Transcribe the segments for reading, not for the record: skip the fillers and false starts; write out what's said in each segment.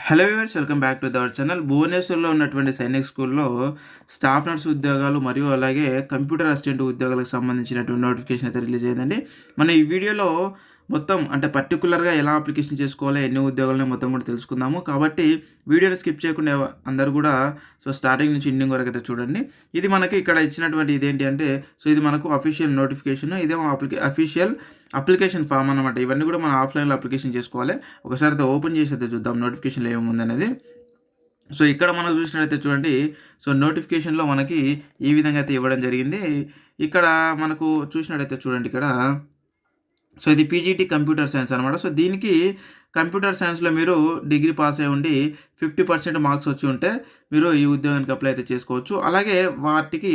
Hello viewers, welcome back to our channel. భువనేశ్వర్లో ఉన్నటువంటి సైనిక్ స్కూల్‌లో స్టాఫ్ నర్స్ ఉద్యోగాలు మరియు అలాగే కంప్యూటర్ అసిస్టెంట్ ఉద్యోగాలకు సంబంధించినటువంటి నోటిఫికేషన్ అయితే రిలీజ్ అయిందండి. మనం ఈ వీడియోలో మొత్తం అంటే పర్టిక్యులర్‌గా ఎలా అప్లికేషన్ చేసుకోవాలి, ఎన్ని ఉద్యోగాలని మొత్తం కూడా తెలుసుకుందాము. కాబట్టి వీడియోని స్కిప్ చేయకుండా అందరూ కూడా స్టార్టింగ్ నుంచి ఎండింగ్ వరకు అయితే చూడండి. ఇది మనకి ఇక్కడ ఇచ్చినటువంటి ఇదేంటి అంటే ఇది మనకు అఫీషియల్ నోటిఫికేషన్. ఇదేమో అఫీషియల్ అప్లికేషన్ ఫామ్ అనమాట. ఇవన్నీ కూడా మనం ఆఫ్‌లైన్‌లో అప్లికేషన్ చేసుకోవాలి. ఒకసారి అయితే ఓపెన్ చేసి అయితే చూద్దాం నోటిఫికేషన్‌లో ఏముందనేది. ఇక్కడ మనం చూసినట్టయితే చూడండి. నోటిఫికేషన్‌లో మనకి ఈ విధంగా అయితే ఇవ్వడం జరిగింది. ఇక్కడ మనకు చూసినట్టయితే చూడండి ఇక్కడ. ఇది పీజీటీ కంప్యూటర్ సైన్స్ అనమాట. దీనికి కంప్యూటర్ సైన్స్‌లో మీరు డిగ్రీ పాస్ అయ్యి ఉండి 50% మార్క్స్ వచ్చి ఉంటే మీరు ఈ ఉద్యోగానికి అప్లై అయితే చేసుకోవచ్చు. అలాగే వాటికి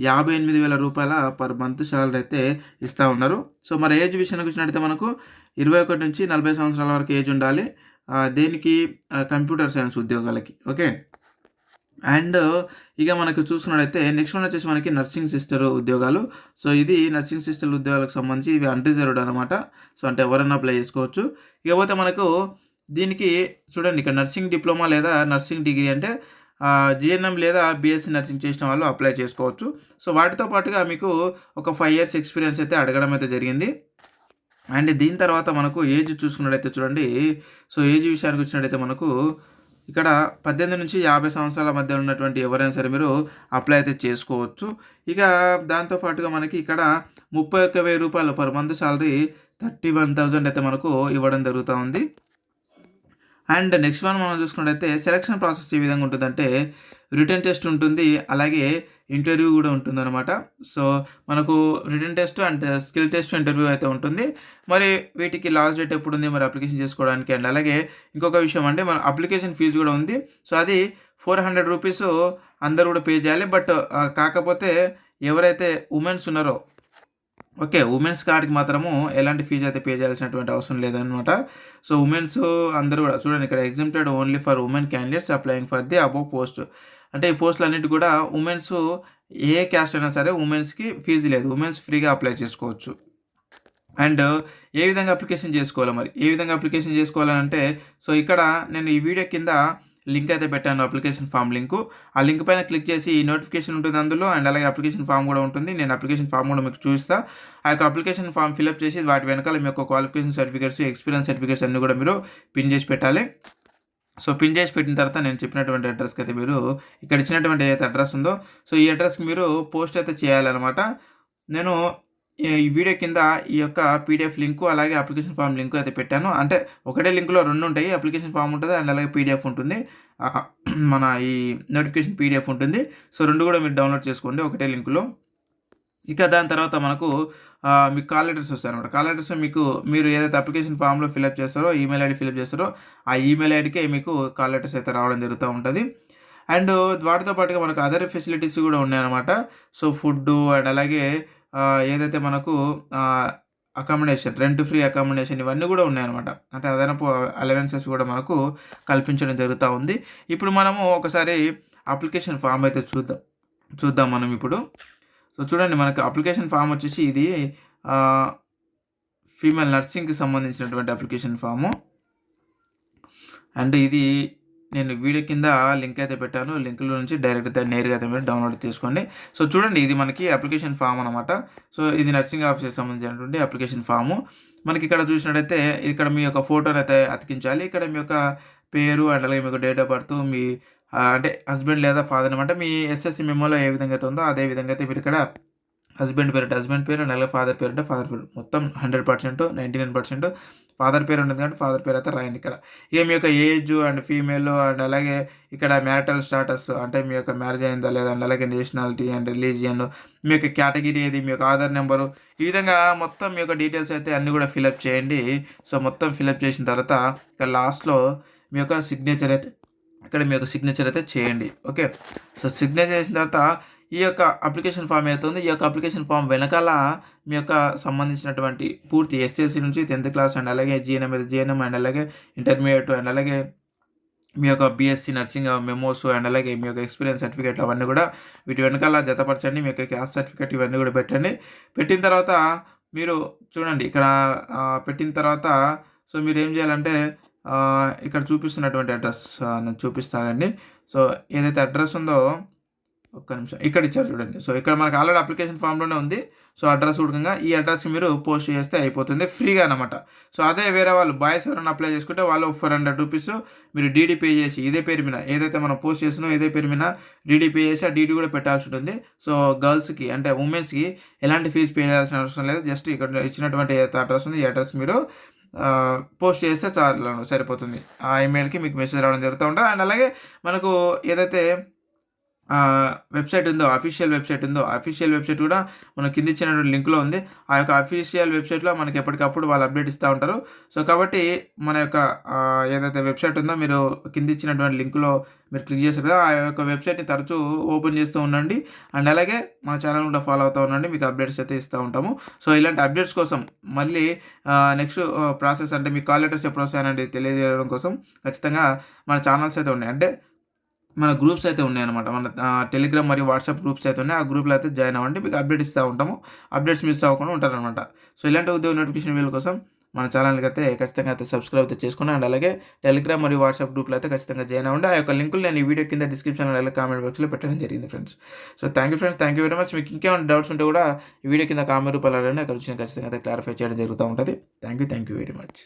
రూ. 58,000 పర్ మంత్ సాలరీ అయితే ఇస్తా ఉన్నారు. మరి ఏజ్ విషయానికి వచ్చినట్టయితే మనకు 21 నుంచి 40 సంవత్సరాల వరకు ఏజ్ ఉండాలి. దేనికి కంప్యూటర్ సైన్స్ ఉద్యోగాలకి. ఓకే. అండ్ ఇక మనకు చూసుకున్నట్టయితే నెక్స్ట్ వన్ వచ్చేసి మనకి నర్సింగ్ సిస్టర్ ఉద్యోగాలు. ఇది నర్సింగ్ సిస్టర్ ఉద్యోగాలకు సంబంధించి ఇవి అన్‌రిజర్వ్డ్ అనమాట. అంటే ఎవరైనా అప్లై చేసుకోవచ్చు. ఇకపోతే మనకు దీనికి చూడండి ఇక్కడ నర్సింగ్ డిప్లొమా లేదా నర్సింగ్ డిగ్రీ అంటే జీఎన్ఎం లేదా బీఎస్సీ నర్సింగ్ చేసిన వాళ్ళు అప్లై చేసుకోవచ్చు. వాటితో పాటుగా మీకు ఒక 5 ఇయర్స్ ఎక్స్‌పీరియన్స్ అయితే అడగడం అయితే జరిగింది. అండ్ దీని తర్వాత మనకు ఏజ్ చూసుకున్నట్టయితే చూడండి. ఏజ్ విషయానికి వచ్చినట్టయితే మనకు ఇక్కడ 18 నుంచి 50 సంవత్సరాల మధ్య ఉన్నటువంటి ఎవరైనా సరే మీరు అప్లై అయితే చేసుకోవచ్చు. ఇక దాంతో పాటుగా మనకి ఇక్కడ రూ. 31,000 పర్ మంత్ సాలరీ 31,000 అయితే మనకు ఇవ్వడం జరుగుతా ఉంది. అండ్ నెక్స్ట్ వన్ మనం చూసుకున్నట్టయితే సెలక్షన్ ప్రాసెస్ ఏ విధంగా ఉంటుందంటే రిటన్ టెస్ట్ ఉంటుంది. అలాగే ఇంటర్వ్యూ కూడా ఉంటుందన్నమాట. మనకు written test and skill test, interview అయితే ఉంటుంది. మరి వీటికి లాస్ట్ డేట్ ఎప్పుడుంది మరి అప్లికేషన్ చేసుకోవడానికి? అండ్ అలాగే ఇంకొక విషయం అంటే మన అప్లికేషన్ ఫీజు కూడా ఉంది. అది రూ. 400 అందరూ కూడా పే చేయాలి. బట్ కాకపోతే ఎవరైతే ఉమెన్స్ ఉన్నారో ఓకే. ఉమెన్స్ కార్డ్‌కి మాత్రము ఎలాంటి ఫీజ్ అయితే పే చేయాల్సినటువంటి అవసరం లేదనమాట. ఉమెన్స్ అందరూ కూడా చూడండి ఇక్కడ exempted only for women candidates applying for the above post. అంటే ఈ పోస్టులన్నిటికి కూడా ఉమెన్స్ ఏ క్యాస్ట్ అయినా సరే ఉమెన్స్‌కి ఫీజు లేదు. ఉమెన్స్ ఫ్రీగా అప్లై చేసుకోవచ్చు. అండ్ ఏ విధంగా అప్లికేషన్ చేసుకోవాలి మరి? ఏ విధంగా అప్లికేషన్ చేసుకోవాలనంటే ఇక్కడ నేను ఈ వీడియో కింద లింక్ అయితే పెట్టాను, అప్లికేషన్ ఫామ్ లింకు. ఆ లింక్ పైన క్లిక్ చేసి ఈ నోటిఫికేషన్ ఉంటుంది అందులో. అండ్ అలాగే అప్లికేషన్ ఫామ్ కూడా ఉంటుంది. నేను అప్లికేషన్ ఫామ్ కూడా మీకు చూపిస్తా. ఆ యొక్క అప్లికేషన్ ఫామ్ ఫిలప్ చేసి వాటి వెనకాల మీ యొక్క క్వాలిఫికేషన్ సర్టిఫికేట్స్, ఎక్స్పీరియన్స్ సర్టిఫికేట్స్ అన్నీ కూడా మీరు పిన్ చేసి పెట్టాలి. పిన్ చేసి పెట్టిన తర్వాత నేను చెప్పినటువంటి అడ్రస్‌కి అయితే మీరు ఇక్కడ ఇచ్చినటువంటి ఏదైతే అడ్రస్ ఉందో ఈ అడ్రస్‌కి మీరు పోస్ట్ అయితే చేయాలనమాట. నేను ఈ వీడియో కింద ఈ యొక్క పీడిఎఫ్ లింకు అలాగే అప్లికేషన్ ఫామ్ లింకు అయితే పెట్టాను. అంటే ఒకటే లింక్‌లో 2 ఉంటాయి. అప్లికేషన్ ఫామ్ ఉంటుంది అండ్ అలాగే పీడిఎఫ్ ఉంటుంది. మన ఈ నోటిఫికేషన్ పీడిఎఫ్ ఉంటుంది. 2 కూడా మీరు డౌన్లోడ్ చేసుకోండి ఒకటే లింక్‌లో. ఇక దాని తర్వాత మనకు మీకు కాల్ లెటర్స్ వస్తాయన్నమాట. కాల్ లెటర్స్ మీరు ఏదైతే అప్లికేషన్ ఫామ్‌లో ఫిలప్ చేస్తారో, ఈమెయిల్ ఐడీ ఫిలప్ చేస్తారో ఆ ఈమెయిల్ ఐడీకే మీకు కాల్ లెటర్స్ అయితే రావడం జరుగుతూ ఉంటది. అండ్ వాటితో పాటుగా మనకు అదర్ ఫెసిలిటీస్ కూడా ఉన్నాయన్నమాట. ఫుడ్డు అండ్ అలాగే ఏదైతే మనకు అకామిడేషన్, రెంట్ ఫ్రీ అకామిడేషన్ ఇవన్నీ కూడా ఉన్నాయన్నమాట. అంటే అదనపు అలవెన్సెస్ కూడా మనకు కల్పించడం జరుగుతూ ఉంది. ఇప్పుడు మనము ఒకసారి అప్లికేషన్ ఫామ్ అయితే చూద్దాం మనం ఇప్పుడు. చూడండి మనకు అప్లికేషన్ ఫామ్ వచ్చేసి ఇది ఫీమేల్ నర్సింగ్‌కి సంబంధించినటువంటి అప్లికేషన్ ఫాము. అండ్ ఇది నేను వీడియో కింద లింక్ అయితే పెట్టాను. లింక్‌లో నుంచి డైరెక్ట్ నేరుగా అయితే మీరు డౌన్లోడ్ చేసుకోండి. చూడండి ఇది మనకి అప్లికేషన్ ఫామ్ అనమాట. ఇది నర్సింగ్ ఆఫీసర్‌కి సంబంధించినటువంటి అప్లికేషన్ ఫాము. మనకి ఇక్కడ చూసినట్టయితే ఇక్కడ మీ యొక్క ఫోటోని అయితే అతికించాలి. ఇక్కడ మీ యొక్క పేరు అండ్ అలాగే మీకు డేట్ ఆఫ్ బర్త్, మీ అంటే హస్బెండ్ లేదా ఫాదర్ అనమాట. మీ ఎస్ఎస్‌సి మెమోలో ఏ విధంగా అయితే ఉందో అదే విధంగా అయితే మీరు ఇక్కడ హస్బెండ్ పేరు అంటే హస్బెండ్ పేరు అండ్ అలాగే ఫాదర్ పేరు అంటే ఫాదర్ పేరు. మొత్తం 100%, 99% ఫాదర్ పేరు ఉంటుంది కాబట్టి ఫాదర్ పేరు అయితే రాయండి ఇక్కడ. ఇక మీ యొక్క ఏజ్ అండ్ ఫీమేల్ అండ్ అలాగే ఇక్కడ మ్యారిటల్ స్టాటస్ అంటే మీ యొక్క మ్యారేజ్ అయిందా లేదా అండ్ అలాగే నేషనాలిటీ అండ్ రిలీజియన్, మీ యొక్క కేటగిరీ ఏది, మీ యొక్క ఆధార్ నెంబరు, ఈ విధంగా మొత్తం మీ యొక్క డీటెయిల్స్ అయితే అన్నీ కూడా ఫిలప్ చేయండి. మొత్తం ఫిలప్ చేసిన తర్వాత ఇక్కడ లాస్ట్‌లో మీ యొక్క సిగ్నేచర్ అయితే ఇక్కడ మీ యొక్క సిగ్నేచర్ అయితే చేయండి. ఓకే. సిగ్నేచర్ చేసిన తర్వాత ఈ యొక్క అప్లికేషన్ ఫామ్ ఏదైతే ఈ యొక్క అప్లికేషన్ ఫామ్ వెనకాల మీ యొక్క సంబంధించినటువంటి పూర్తి ఎస్ఎస్‌సి నుంచి 10th క్లాస్ అండ్ అలాగే జీఎన్ఎం అండ్ అలాగే ఇంటర్మీడియేట్ అండ్ అలాగే మీ యొక్క బీఎస్సీ నర్సింగ్ మెమోస్ అండ్ అలాగే మీ యొక్క ఎక్స్పీరియన్స్ సర్టిఫికేట్లు అవన్నీ కూడా వీటి వెనకాల జతపరచండి. మీ యొక్క క్యాస్ట్ సర్టిఫికేట్ ఇవన్నీ కూడా పెట్టండి. పెట్టిన తర్వాత మీరు చూడండి ఇక్కడ పెట్టిన తర్వాత మీరేం చేయాలంటే ఇక్కడ చూపిస్తున్నటువంటి అడ్రస్ నేను చూపిస్తానండి. సో ఏదైతే అడ్రస్ ఉందో ఒక్క నిమిషం ఇక్కడ ఇచ్చారు చూడండి. సో ఇక్కడ మనకు ఆల్రెడీ అప్లికేషన్ ఫామ్‌లోనే ఉంది. సో అడ్రస్ ఉడకంగా ఈ అడ్రస్‌కి మీరు పోస్ట్ చేస్తే అయిపోతుంది ఫ్రీగా అనమాట. సో అదే వేరే వాళ్ళు బాయ్స్ ఎవరైనా అప్లై చేసుకుంటే వాళ్ళు ₹400 మీరు డీడీ పే చేసి ఇదే పేరు మీద ఏదైతే మనం పోస్ట్ చేస్తున్నామో ఇదే పేరు మీద డీడీ పే చేసి ఆ డీడీ కూడా పెట్టాల్సి ఉంటుంది. సో గర్ల్స్‌కి అంటే వుమెన్స్‌కి ఎలాంటి ఫీజ్ పే చేయాల్సిన అవసరం లేదు. జస్ట్ ఇక్కడ ఇచ్చినటువంటి ఏదైతే అడ్రస్ ఉందో ఈ అడ్రస్‌కి మీరు పోస్ట్ చేస్తే చాలు సరిపోతుంది. ఆ ఈమెయిల్‌కి మీకు మెసేజ్ రావడం జరుగుతూ ఉంటది. అండ్ అలాగే మనకు ఏదైతే వెబ్‌సైట్ ఉందో అఫీషియల్ వెబ్‌సైట్ కూడా మన కింద ఇచ్చినటువంటి లింక్‌లో ఉంది. ఆ యొక్క అఫీషియల్ వెబ్‌సైట్‌లో మనకి ఎప్పటికప్పుడు వాళ్ళు అప్డేట్ ఇస్తా ఉంటారు. సో కాబట్టి మన యొక్క ఏదైతే వెబ్‌సైట్ ఉందో మీరు కింద ఇచ్చినటువంటి లింక్‌లో మీరు క్లిక్ చేశారు కదా! ఆ యొక్క వెబ్‌సైట్‌ని తరచూ ఓపెన్ చేస్తూ ఉండండి. అండ్ అలాగే మన ఛానెల్‌ని కూడా ఫాలో అవుతూ ఉండండి. మీకు అప్డేట్స్ అయితే ఇస్తూ ఉంటాము. సో ఇలాంటి అప్డేట్స్ కోసం మళ్ళీ నెక్స్ట్ ప్రాసెస్ అంటే మీ కాల్ లెటర్స్ ఎప్పుడు వస్తాయనేది తెలియజేయడం కోసం ఖచ్చితంగా మన ఛానల్స్ అయితే ఉన్నాయి. అంటే మన గ్రూప్స్ అయితే ఉన్నాయన్నమాట. మన టెలిగ్రామ్ మరియు వాట్సాప్ గ్రూప్స్ అయితే ఉన్నాయి. ఆ గ్రూప్‌లో అయితే జాయిన్ అవ్వండి. మీకు అప్డేట్ ఇస్తా ఉంటాము. అప్డేట్స్ మిస్ అవ్వకుండా ఉంటారనమాట. సో ఇలాంటి ఉద్యోగ నోటిఫికేషన్ వీడియోల కోసం మన ఛానల్‌కి అయితే ఖచ్చితంగా అయితే సబ్స్క్రైబ్ అయితే చేసుకోండి. అండ్ అలాగే టెలిగ్రామ్ మరియు వాట్సాప్ గ్రూప్‌లో అయితే ఖచ్చితంగా జాయిన్ అవ్వండి. ఆ యొక్క లింకులు నేను ఈ వీడియో కింద డిస్క్రిప్షన్‌లో అలాగే కామెంట్ బాక్స్‌లో పెట్టడం జరిగింది friends. So thank you friends. Thank you very much. మీకు ఇంకేమైనా డౌట్స్ ఉంటే కూడా ఈ వీడియో కింద కామెంట్ రూపంలో అడగండి. అక్కడ వచ్చి నేను ఖచ్చితంగా అయితే క్లారిఫై చేయడం జరుగుతూ ఉంటది. Thank you very much.